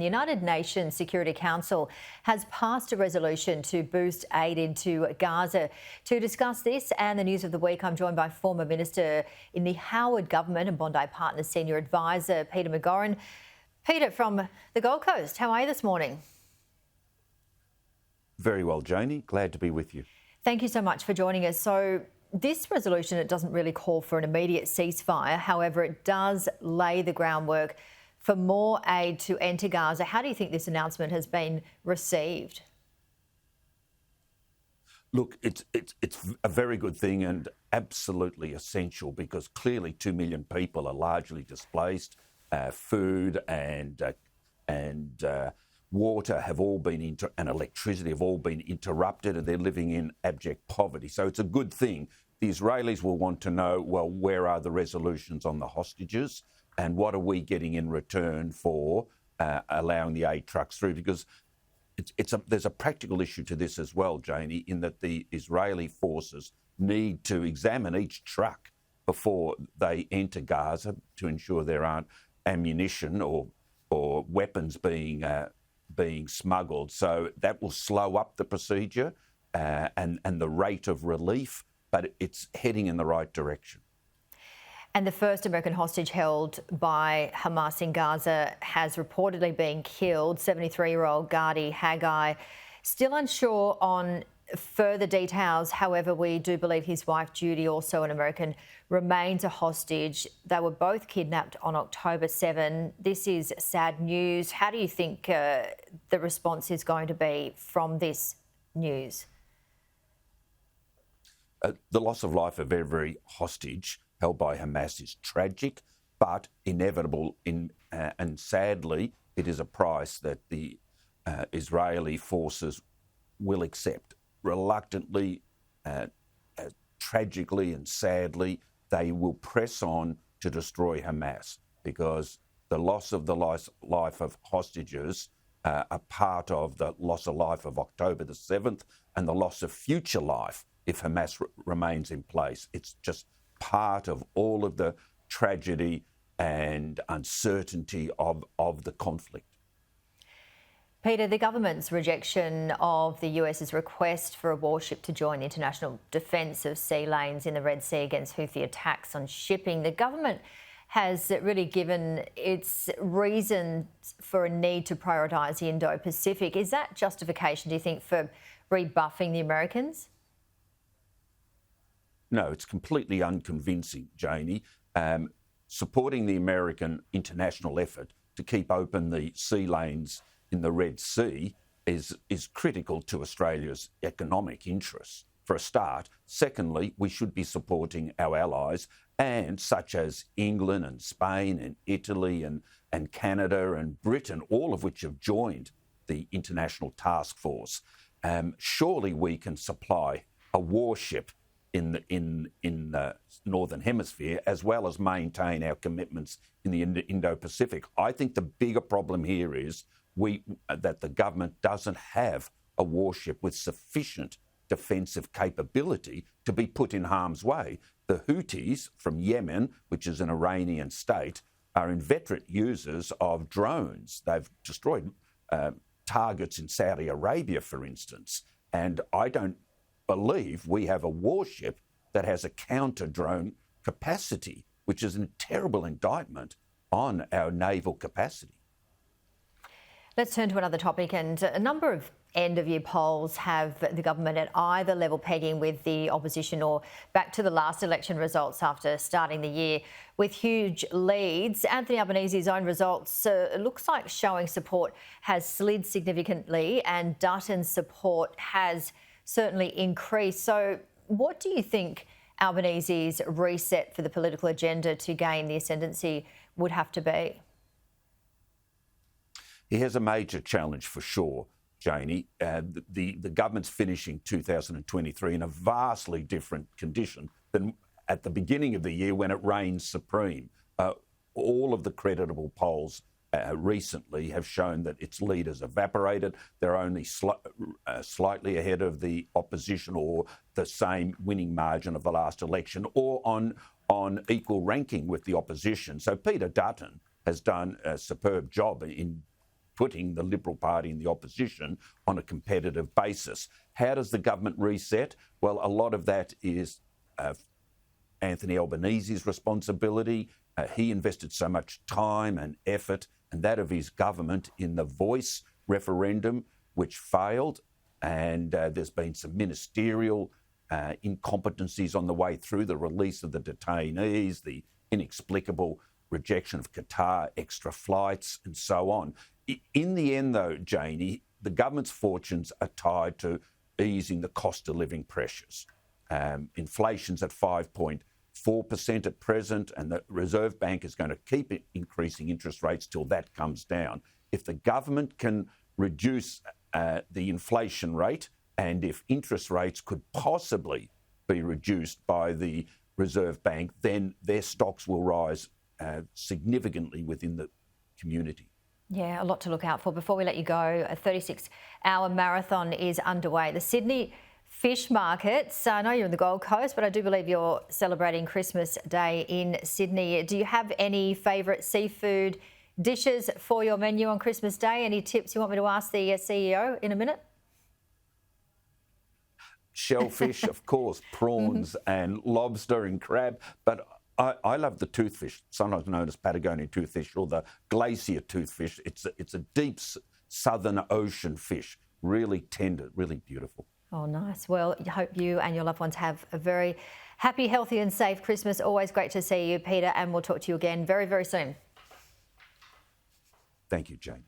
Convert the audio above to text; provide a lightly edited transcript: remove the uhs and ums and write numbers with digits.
The United Nations Security Council has passed a resolution to boost aid into Gaza. To discuss this and the news of the week, I'm joined by former Minister in the Howard Government and Bondi Partners Senior Advisor, Peter McGauran. Peter, from the Gold Coast, how are you this morning? Very well, Janie. Glad to be with you. Thank you so much for joining us. So this resolution, it doesn't really call for an immediate ceasefire. However, it does lay the groundwork for more aid to enter Gaza. How do you think this announcement has been received? Look, it's a very good thing and absolutely essential because clearly 2 million people are largely displaced. Food and water have all been and electricity have all been interrupted, and they're living in abject poverty. So it's a good thing. The Israelis will want to know, well, where are the resolutions on the hostages? And what are we getting in return for allowing the aid trucks through? Because there's a practical issue to this as well, Janie, in that the Israeli forces need to examine each truck before they enter Gaza to ensure there aren't ammunition or weapons being smuggled. So that will slow up the procedure and the rate of relief, but it's heading in the right direction. And the first American hostage held by Hamas in Gaza has reportedly been killed, 73-year-old Gadi Haggai. Still unsure on further details. However, we do believe his wife Judy, also an American, remains a hostage. They were both kidnapped on October 7. This is sad news. How do you think the response is going to be from this news? The loss of life of every hostage held by Hamas is tragic, but inevitable. And sadly, it is a price that the Israeli forces will accept. Reluctantly, tragically and sadly, they will press on to destroy Hamas because the loss of the life of hostages are part of the loss of life of October the 7th and the loss of future life if Hamas remains in place. It's just part of all of the tragedy and uncertainty of the conflict. Peter, the government's rejection of the US's request for a warship to join the international defence of sea lanes in the Red Sea against Houthi attacks on shipping, the government has really given its reasons for a need to prioritise the Indo-Pacific. Is that justification, do you think, for rebuffing the Americans? No, it's completely unconvincing, Janie. Supporting the American international effort to keep open the sea lanes in the Red Sea is critical to Australia's economic interests, for a start. Secondly, we should be supporting our allies, and such as England and Spain and Italy and Canada and Britain, all of which have joined the international task force. Surely we can supply a warship in the Northern Hemisphere, as well as maintain our commitments in the Indo-Pacific. I think the bigger problem here is that the government doesn't have a warship with sufficient defensive capability to be put in harm's way. The Houthis from Yemen, which is an Iranian state, are inveterate users of drones. They've destroyed targets in Saudi Arabia, for instance, and I don't believe we have a warship that has a counter-drone capacity, which is a terrible indictment on our naval capacity. Let's turn to another topic, and a number of end-of-year polls have the government at either level pegging with the opposition or back to the last election results after starting the year with huge leads. Anthony Albanese's own results looks like showing support has slid significantly and Dutton's support has certainly increased. So what do you think Albanese's reset for the political agenda to gain the ascendancy would have to be? He has a major challenge for sure, Janie. The government's finishing 2023 in a vastly different condition than at the beginning of the year when it reigned supreme. All of the creditable polls recently have shown that its leaders evaporated. They're only slightly ahead of the opposition or the same winning margin of the last election or on equal ranking with the opposition. So Peter Dutton has done a superb job in putting the Liberal Party in the opposition on a competitive basis. How does the government reset? Well, a lot of that is Anthony Albanese's responsibility. He invested so much time and effort, and that of his government, in the Voice referendum, which failed. And there's been some ministerial incompetencies on the way through, the release of the detainees, the inexplicable rejection of Qatar, extra flights, and so on. In the end, though, Janie, the government's fortunes are tied to easing the cost of living pressures. Inflation's at 5.4% at present, and the Reserve Bank is going to keep increasing interest rates till that comes down. If the government can reduce the inflation rate, and if interest rates could possibly be reduced by the Reserve Bank, then their stocks will rise significantly within the community. Yeah, a lot to look out for. Before we let you go, a 36-hour marathon is underway. The Sydney Fish Markets, I know you're in the Gold Coast, but I do believe you're celebrating Christmas Day in Sydney. Do you have any favourite seafood dishes for your menu on Christmas Day? Any tips you want me to ask the CEO in a minute? Shellfish, of course, prawns and lobster and crab, but I love the toothfish, sometimes known as Patagonian toothfish or the glacier toothfish. It's a deep southern ocean fish, really tender, really beautiful. Oh, nice. Well, I hope you and your loved ones have a very happy, healthy and safe Christmas. Always great to see you, Peter, and we'll talk to you again very, very soon. Thank you, Jane.